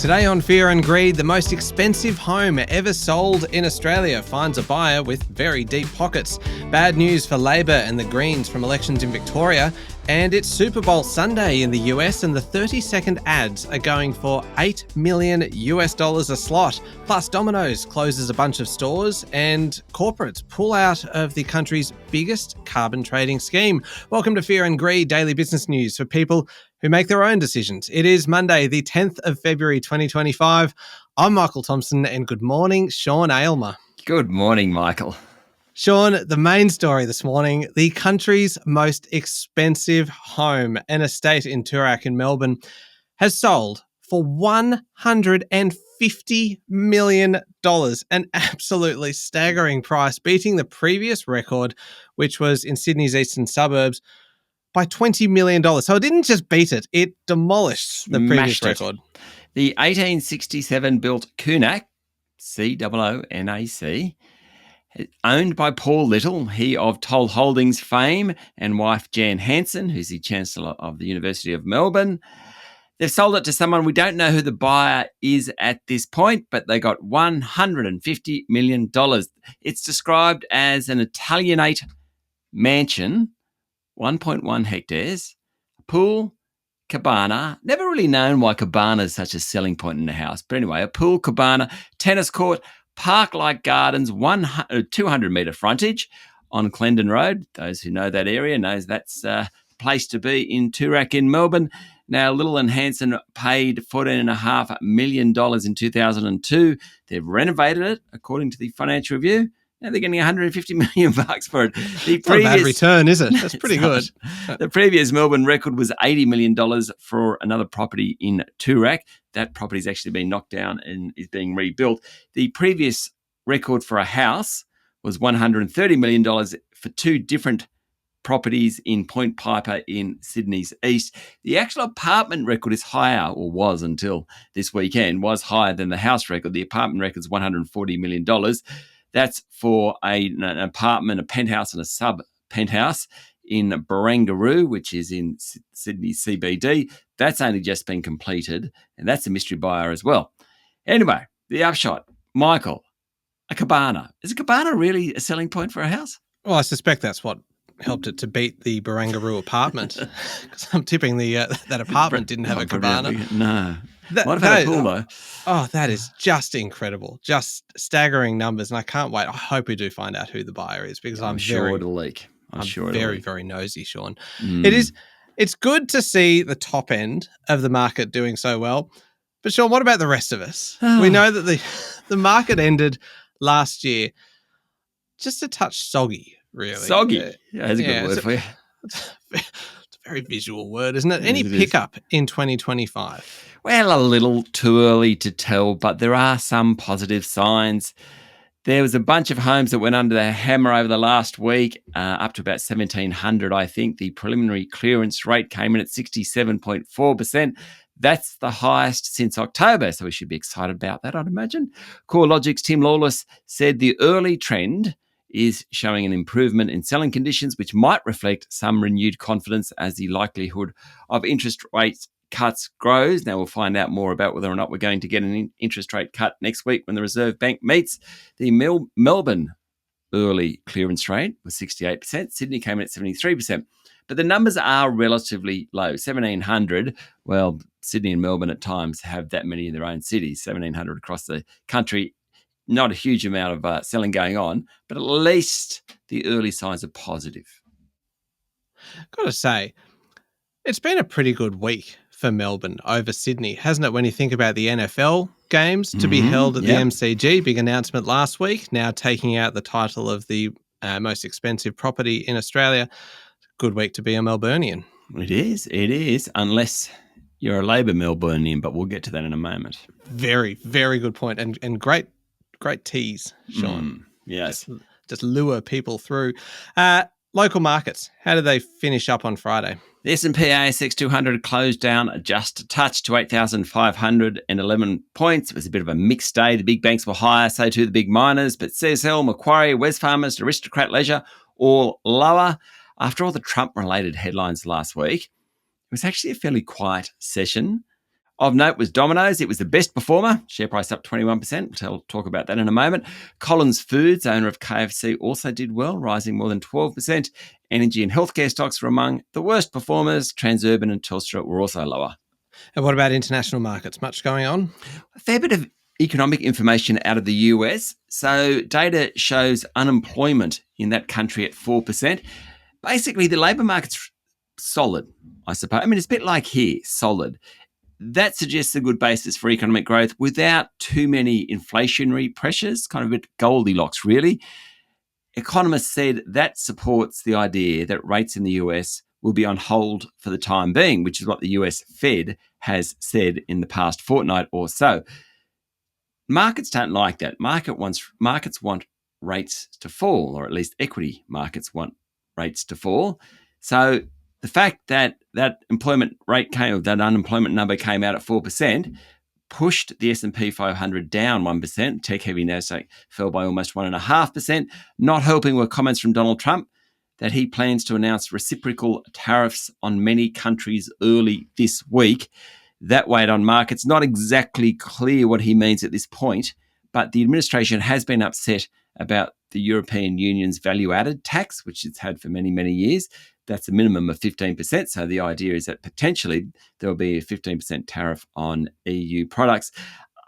Today on Fear and Greed, the most expensive home ever sold in Australia finds a buyer with very deep pockets. Bad news for Labor and the Greens from elections in Victoria. And it's Superbowl Sunday in the US, and the 30-second ads are going for $8 million a slot. Plus, Domino's closes a bunch of stores and corporates pull out of the country's biggest carbon trading scheme. Welcome to Fear and Greed, daily business news for people who make their own decisions. It is Monday, the 10th of February, 2025. I'm Michael Thompson, and good morning, Sean Aylmer. Good morning, Michael. Sean, the main story this morning, the country's most expensive home, an estate in Toorak in Melbourne, has sold for $150 million, an absolutely staggering price, beating the previous record, which was in Sydney's eastern suburbs, by $20 million. So it didn't just beat it, it demolished the previous record. The 1867 built Coonac, Coonac, owned by Paul Little, he of Toll Holdings fame, and wife Jan Hansen, who's the Chancellor of the University of Melbourne. They've sold it to someone, we don't know who the buyer is at this point, but they got $150 million. It's described as an Italianate mansion, 1.1 hectares, pool, cabana. Never really known why cabana is such a selling point in the house. But anyway, a pool, cabana, tennis court, park-like gardens, 200-metre frontage on Clendon Road. Those who know that area knows that's a place to be in Toorak in Melbourne. Now, Little and Hansen paid $14.5 million in 2002. They've renovated it, according to the Financial Review. Now they're getting $150 million for it. Not a bad return, is it? That's pretty good. The previous Melbourne record was $80 million for another property in Toorak. That property's actually been knocked down and is being rebuilt. The previous record for a house was $130 million for two different properties in Point Piper in Sydney's east. The actual apartment record is higher, or was until this weekend, was higher than the house record. The apartment record is $140 million. That's for an apartment, a penthouse and a sub-penthouse in Barangaroo, which is in Sydney CBD. That's only just been completed, and that's a mystery buyer as well. Anyway, the upshot, Michael, a cabana. Is a cabana really a selling point for a house? Well, I suspect that's what helped it to beat the Barangaroo apartment, because I'm tipping that apartment didn't have a cabana. No. Might have had a pool, though. Oh, that is just incredible. Just staggering numbers, and I can't wait. I hope we do find out who the buyer is, because I'm sure it'll leak. I'm very nosy, Sean. It's good to see the top end of the market doing so well. But, Sean, what about the rest of us? Oh. We know that the market ended last year just a touch soggy, really. Soggy? Yeah, that's a good word for you. It's a very visual word, isn't it? Any pickup in 2025? Well, a little too early to tell, but there are some positive signs. There was a bunch of homes that went under the hammer over the last week, up to about 1,700, I think. The preliminary clearance rate came in at 67.4%. That's the highest since October, so we should be excited about that, I'd imagine. CoreLogic's Tim Lawless said the early trend is showing an improvement in selling conditions, which might reflect some renewed confidence as the likelihood of interest rate cuts grows. Now we'll find out more about whether or not we're going to get an interest rate cut next week when the Reserve Bank meets. The Melbourne early clearance rate was 68%. Sydney came in at 73%. But the numbers are relatively low. 1,700, well, Sydney and Melbourne at times have that many in their own cities, 1,700 across the country. Not a huge amount of selling going on, but at least the early signs are positive. Got to say, it's been a pretty good week for Melbourne over Sydney, hasn't it? When you think about the NFL games to be held at the MCG, big announcement last week, now taking out the title of the most expensive property in Australia. Good week to be a Melburnian. It is, unless you're a Labor Melburnian, but we'll get to that in a moment. Very, very good point, and great tease, Sean. Yes. Just lure people through. Local markets, how did they finish up on Friday? The S&P ASX 200 closed down just a touch to 8,511 points. It was a bit of a mixed day. The big banks were higher, so too the big miners, but CSL, Macquarie, Wesfarmers, Aristocrat Leisure, all lower. After all the Trump-related headlines last week, it was actually a fairly quiet session. Of note was Domino's. It was the best performer. Share price up 21%. We'll talk about that in a moment. Collins Foods, owner of KFC, also did well, rising more than 12%. Energy and healthcare stocks were among the worst performers. Transurban and Telstra were also lower. And what about international markets? Much going on? A fair bit of economic information out of the US. So data shows unemployment in that country at 4%. Basically, the labour market's solid, I suppose. I mean, it's a bit like here, solid. That suggests a good basis for economic growth without too many inflationary pressures, kind of a bit Goldilocks, really. Economists said that supports the idea that rates in the US will be on hold for the time being, which is what the US Fed has said in the past fortnight or so. Markets don't like that. Markets want rates to fall, or at least equity markets want rates to fall. So the fact that that unemployment number came out at 4% pushed the S&P 500 down 1%. Tech-heavy Nasdaq fell by almost 1.5%. Not helping were comments from Donald Trump that he plans to announce reciprocal tariffs on many countries early this week. That weighed on markets. Not exactly clear what he means at this point, but the administration has been upset about the European Union's value-added tax, which it's had for many, many years. That's a minimum of 15%. So the idea is that potentially there will be a 15% tariff on EU products.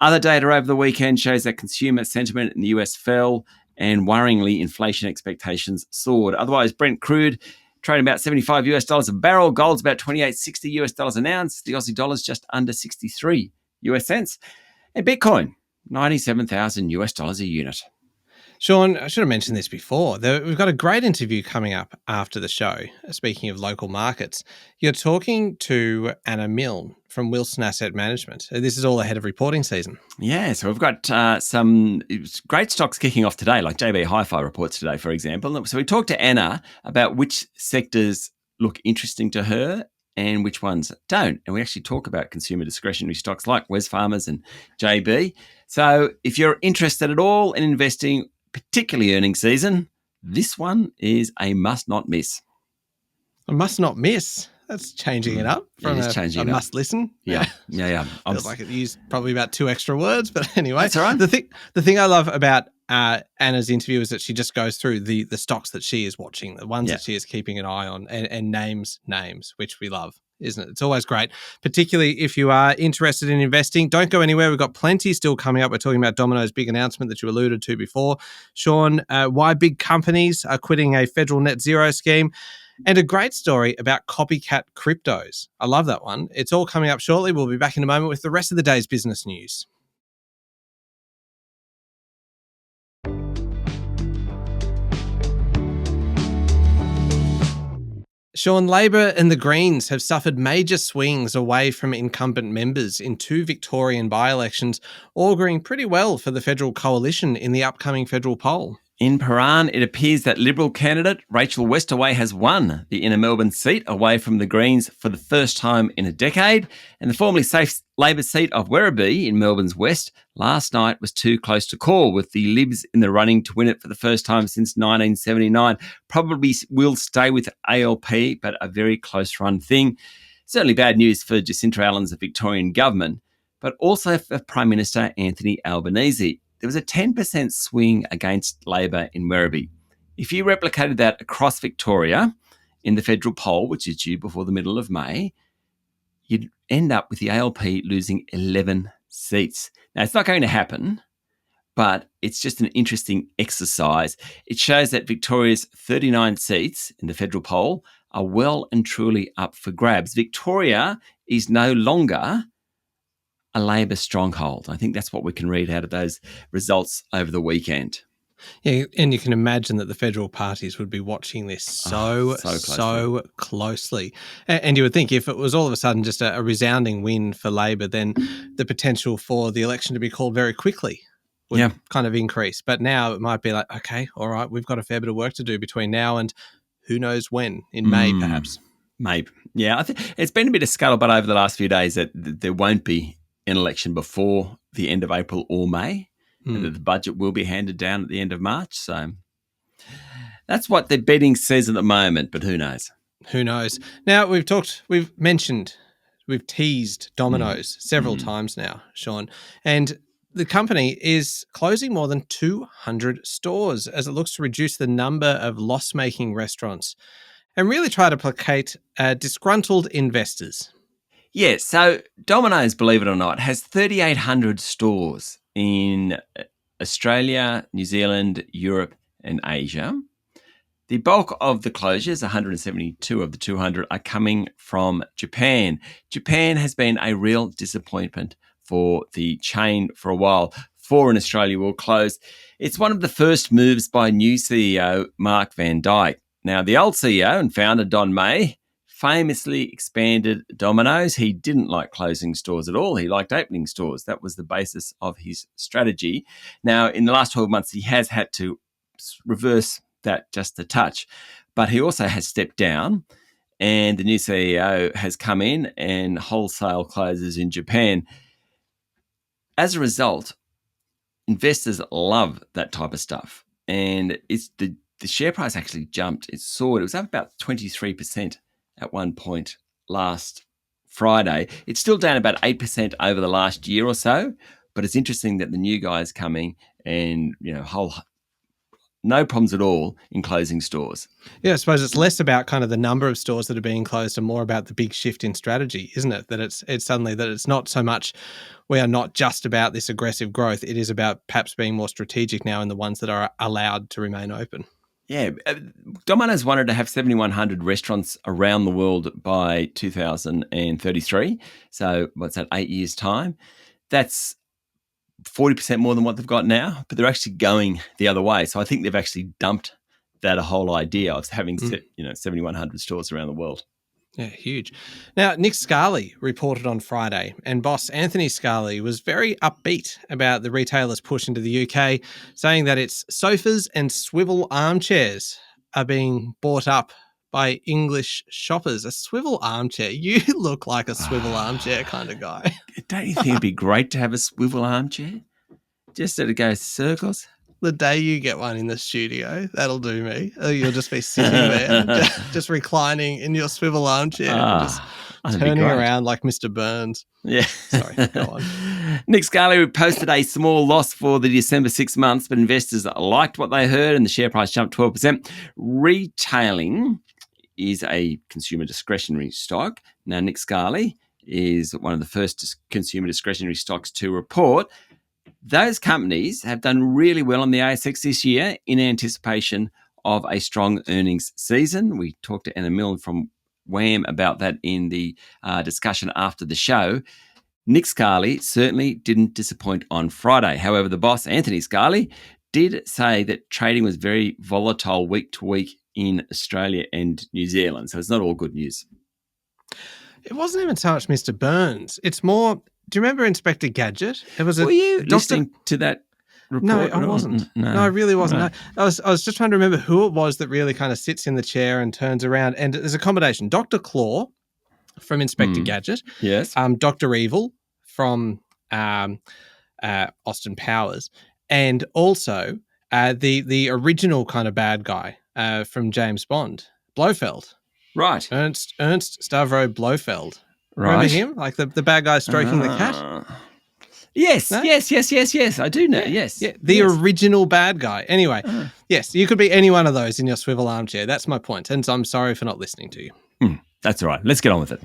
Other data over the weekend shows that consumer sentiment in the US fell and worryingly inflation expectations soared. Otherwise, Brent crude trading about $75 a barrel. Gold's about $28.60 an ounce. The Aussie dollar's just under 63 US cents. And Bitcoin, $97,000 a unit. Sean, I should have mentioned this before. We've got a great interview coming up after the show. Speaking of local markets, you're talking to Anna Milne from Wilson Asset Management. This is all ahead of reporting season. Yeah, so we've got some great stocks kicking off today, like JB Hi-Fi reports today, for example. So we talked to Anna about which sectors look interesting to her and which ones don't. And we actually talk about consumer discretionary stocks like Wesfarmers and JB. So if you're interested at all in investing, particularly earnings season, this one is a must not miss. A must not miss. That's changing it up from a must listen. Yeah. Feels like it used probably about 2 extra words, but anyway. That's all right. The thing I love about Anna's interview is that she just goes through the stocks that she is watching, the ones that she is keeping an eye on, and names, which we love, isn't it? It's always great, particularly if you are interested in investing. Don't go anywhere. We've got plenty still coming up. We're talking about Domino's big announcement that you alluded to before. Sean, why big companies are quitting a federal net zero scheme, and a great story about copycat cryptos. I love that one. It's all coming up shortly. We'll be back in a moment with the rest of the day's business news. Sean, Labor and the Greens have suffered major swings away from incumbent members in 2 Victorian by-elections, auguring pretty well for the federal coalition in the upcoming federal poll. In Paran, it appears that Liberal candidate Rachel Westaway has won the inner Melbourne seat away from the Greens for the first time in a decade, and the formerly safe Labor seat of Werribee in Melbourne's west last night was too close to call, with the Libs in the running to win it for the first time since 1979. Probably will stay with ALP, but a very close-run thing. Certainly bad news for Jacinta Allen's Victorian government, but also for Prime Minister Anthony Albanese. There was a 10% swing against Labor in Werribee. If you replicated that across Victoria in the federal poll, which is due before the middle of May, you'd end up with the ALP losing 11 seats. Now, it's not going to happen, but it's just an interesting exercise. It shows that Victoria's 39 seats in the federal poll are well and truly up for grabs. Victoria is no longer a Labor stronghold. I think that's what we can read out of those results over the weekend. Yeah, and you can imagine that the federal parties would be watching this so closely. And you would think if it was all of a sudden just a resounding win for Labor, then the potential for the election to be called very quickly would kind of increase. But now it might be like, okay, all right, we've got a fair bit of work to do between now and who knows when, in May perhaps. Maybe. Yeah, I think it's been a bit of scuttlebutt over the last few days that there won't be an election before the end of April or May, and that the budget will be handed down at the end of March. So that's what the betting says at the moment, but who knows? Who knows? Now, we've mentioned we've teased Domino's several times now, Sean, and the company is closing more than 200 stores as it looks to reduce the number of loss-making restaurants and really try to placate disgruntled investors. Yeah, so Domino's, believe it or not, has 3,800 stores in Australia, New Zealand, Europe, and Asia. The bulk of the closures, 172 of the 200, are coming from Japan. Japan has been a real disappointment for the chain for a while. 4 in Australia will close. It's one of the first moves by new CEO Mark van Dyke. Now, the old CEO and founder, Don May, famously expanded Domino's. He didn't like closing stores at all. He liked opening stores. That was the basis of his strategy. Now, in the last 12 months, he has had to reverse that just a touch. But he also has stepped down, and the new CEO has come in and wholesale closes in Japan. As a result, investors love that type of stuff. And it's the share price actually jumped. It soared. It was up about 23% at one point last Friday. It's still down about 8% over the last year or so. But it's interesting that the new guy is coming and, no problems at all in closing stores. Yeah, I suppose it's less about kind of the number of stores that are being closed and more about the big shift in strategy, isn't it? That it's suddenly that it's not so much, we are not just about this aggressive growth. It is about perhaps being more strategic now in the ones that are allowed to remain open. Yeah, Domino's wanted to have 7,100 restaurants around the world by 2033. So what's that, 8 years' time? That's 40% more than what they've got now, but they're actually going the other way. So I think they've actually dumped that whole idea of having 7,100 stores around the world. Yeah, huge. Now, Nick Scali reported on Friday, and boss Anthony Scali was very upbeat about the retailer's push into the UK, saying that its sofas and swivel armchairs are being bought up by English shoppers. A swivel armchair? You look like a swivel armchair kind of guy. Don't you think it'd be great to have a swivel armchair? Just so it goes circles. The day you get one in the studio, that'll do me. You'll just be sitting there, just reclining in your swivel armchair, just turning around like Mr. Burns. Yeah. Sorry, go on. Nick Scali posted a small loss for the December 6 months, but investors liked what they heard and the share price jumped 12%. Retailing is a consumer discretionary stock. Now, Nick Scali is one of the first consumer discretionary stocks to report. Those companies have done really well on the ASX this year in anticipation of a strong earnings season. We talked to Anna Milne from WAM about that in the discussion after the show. Nick Scali certainly didn't disappoint on Friday. However, the boss, Anthony Scali, did say that trading was very volatile week to week in Australia and New Zealand. So it's not all good news. It wasn't even so much Mr. Burns. It's more, do you remember Inspector Gadget? It was Were you listening to that report? No, I wasn't. No, I really wasn't. No. I was just trying to remember who it was that really kind of sits in the chair and turns around. And there's a combination. Dr. Claw from Inspector Gadget. Yes. Dr. Evil from Austin Powers. And also the original kind of bad guy from James Bond, Blofeld. Right. Ernst Stavro Blofeld. Right. Remember him? Like the bad guy stroking the cat? Yes, no? yes. I do know, yes. Yeah, the original bad guy. Anyway, yes, you could be any one of those in your swivel armchair. That's my point. And so I'm sorry for not listening to you. That's all right. Let's get on with it.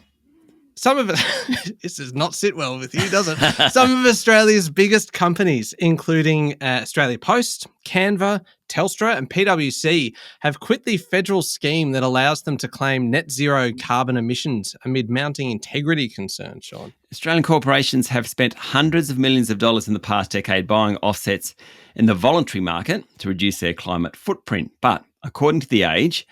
Some of it, this does not sit well with you, does it? Some of Australia's biggest companies, including Australia Post, Canva, Telstra and PwC, have quit the federal scheme that allows them to claim net zero carbon emissions amid mounting integrity concerns, Sean. Australian corporations have spent hundreds of millions of dollars in the past decade buying offsets in the voluntary market to reduce their climate footprint. But according to The Age,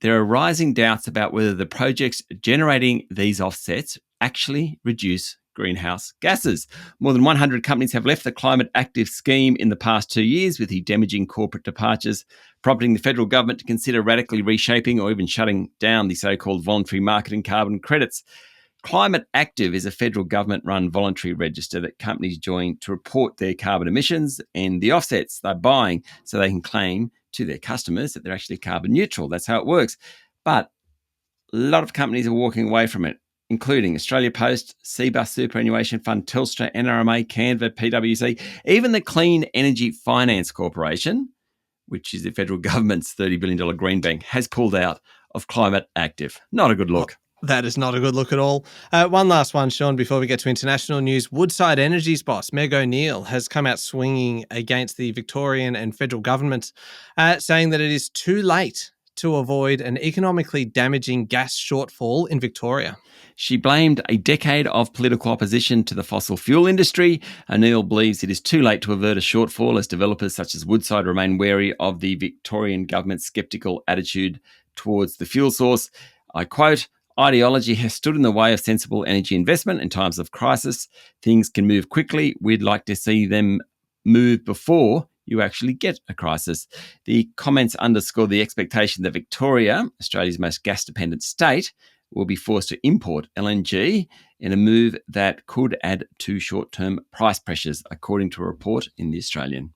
there are rising doubts about whether the projects generating these offsets actually reduce greenhouse gases. More than 100 companies have left the climate active scheme in the past 2 years, with the damaging corporate departures prompting the federal government to consider radically reshaping or even shutting down the so-called voluntary market in carbon credits. Climate Active is a federal government-run voluntary register that companies join to report their carbon emissions and the offsets they're buying so they can claim to their customers that they're actually carbon neutral. That's how it works. But a lot of companies are walking away from it. including Australia Post, Cbus Superannuation Fund, Telstra, NRMA, Canva, PwC, even the Clean Energy Finance Corporation, which is the federal government's $30 billion green bank, has pulled out of Climate Active. Not a good look. That is not a good look at all. One last one, Sean, before we get to international news. Woodside Energy's boss, Meg O'Neill, has come out swinging against the Victorian and federal government, saying that it is too late to avoid an economically damaging gas shortfall in Victoria. She blamed a decade of political opposition to the fossil fuel industry. O'Neill believes it is too late to avert a shortfall as developers such as Woodside remain wary of the Victorian government's sceptical attitude towards the fuel source. I quote, "Ideology has stood in the way of sensible energy investment in times of crisis. Things can move quickly. We'd like to see them move before you actually get a crisis." The comments underscore the expectation that Victoria, Australia's most gas-dependent state, will be forced to import LNG in a move that could add to short-term price pressures, according to a report in The Australian.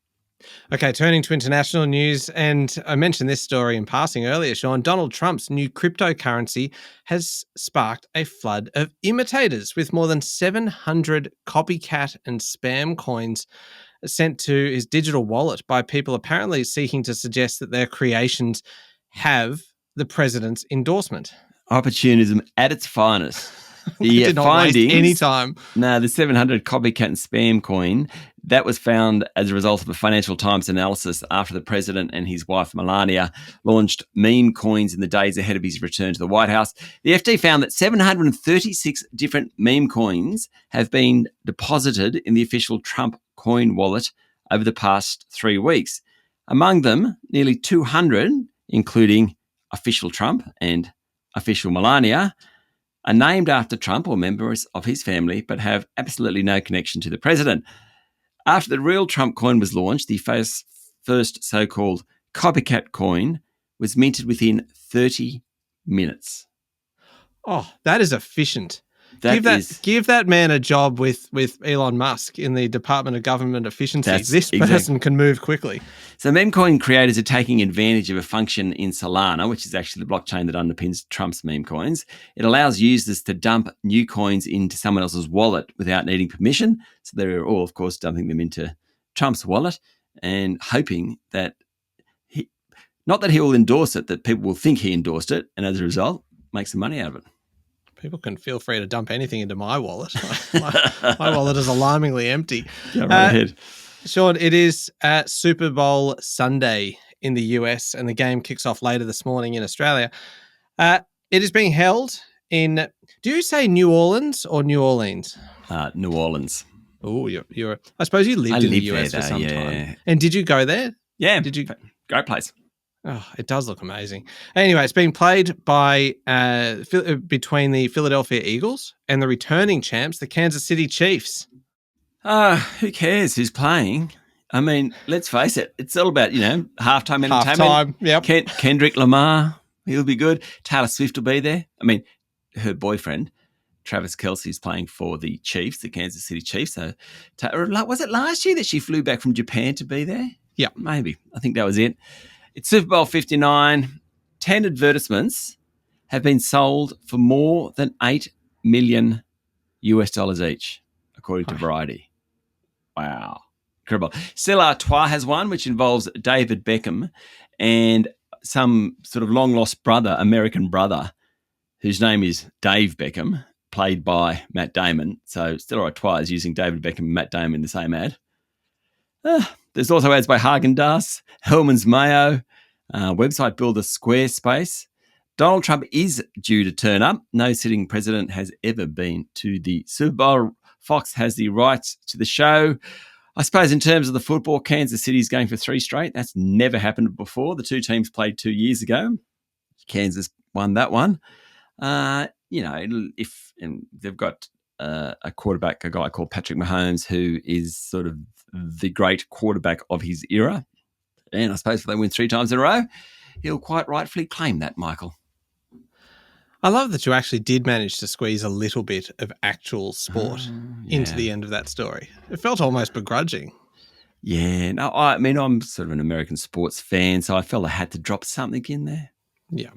Okay, turning to international news, and I mentioned this story in passing earlier, Sean. Donald Trump's new cryptocurrency has sparked a flood of imitators, with more than 700 copycat and spam coins sent to his digital wallet by people apparently seeking to suggest that their creations have the president's endorsement. Opportunism at its finest. The did not waste any time. No, the 700 copycat and spam coin, that was found as a result of a Financial Times analysis after the president and his wife Melania launched meme coins in the days ahead of his return to the White House. The FT found that 736 different meme coins have been deposited in the official Trump coin wallet over the past 3 weeks. Among them, nearly 200, including official Trump and official Melania, are named after Trump or members of his family, but have absolutely no connection to the president. After the real Trump coin was launched, the first so-called copycat coin was minted within 30 minutes. Oh, that is efficient. Give that man a job with Elon Musk in the Department of Government Efficiency. This person can move quickly. So meme coin creators are taking advantage of a function in Solana, which is actually the blockchain that underpins Trump's meme coins. It allows users to dump new coins into someone else's wallet without needing permission. So they're all, of course, dumping them into Trump's wallet and hoping that not that he will endorse it, that people will think he endorsed it, and as a result, make some money out of it. People can feel free to dump anything into my wallet. My wallet is alarmingly empty. Go right ahead. Sean, it is Super Bowl Sunday in the US, and the game kicks off later this morning in Australia. It is being held in, do you say New Orleans or New Orleans? New Orleans. Oh, you're. I suppose you lived in the US for some time. And did you go there? Yeah. Did you? Great place. Oh, it does look amazing. Anyway, it's being played by between the Philadelphia Eagles and the returning champs, the Kansas City Chiefs. Who cares who's playing? I mean, let's face it. It's all about, halftime entertainment. Halftime, yep. Kendrick Lamar, he'll be good. Taylor Swift will be there. I mean, her boyfriend, Travis Kelce's playing for the Chiefs, the Kansas City Chiefs. So, was it last year that she flew back from Japan to be there? Yeah. Maybe. I think that was it. It's Super Bowl 59. 10 advertisements have been sold for more than $8 million each, according to Variety. Wow. Incredible. Stella Artois has one, which involves David Beckham and some sort of long-lost brother, American brother, whose name is Dave Beckham, played by Matt Damon. So Stella Artois is using David Beckham and Matt Damon in the same ad. There's also ads by Haagen-Dazs, Hellmann's Mayo, website builder Squarespace. Donald Trump is due to turn up. No sitting president has ever been to the Super Bowl. Fox has the rights to the show. I suppose in terms of the football, Kansas City is going for 3 straight. That's never happened before. The two teams played 2 years ago. Kansas won that one. If they've got a quarterback, a guy called Patrick Mahomes, who is sort of the great quarterback of his era. And I suppose if they win 3 times in a row, he'll quite rightfully claim that, Michael. I love that you actually did manage to squeeze a little bit of actual sport into the end of that story. It felt almost begrudging. Yeah. No, I mean, I'm sort of an American sports fan, so I felt I had to drop something in there. Yeah.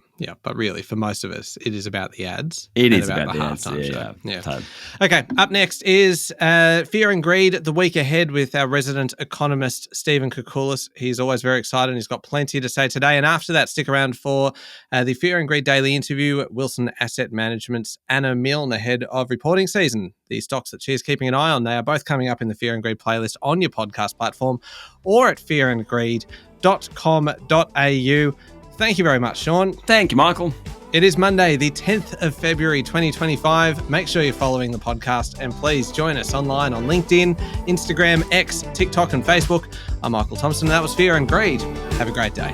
But really, for most of us, it is about the ads. It and is about the ads. halftime show. Yeah. Totally. Okay, up next is Fear and Greed, the week ahead with our resident economist, Stephen Koukoulis. He's always very excited and he's got plenty to say today. And after that, stick around for the Fear and Greed Daily interview, Wilson Asset Management's Anna Milne ahead of reporting season. The stocks that she's keeping an eye on, they are both coming up in the Fear and Greed playlist on your podcast platform or at fearandgreed.com.au. Thank you very much, Sean. Thank you, Michael. It is Monday, the 10th of February, 2025. Make sure you're following the podcast and please join us online on LinkedIn, Instagram, X, TikTok and Facebook. I'm Michael Thompson. That was Fear and Greed. Have a great day.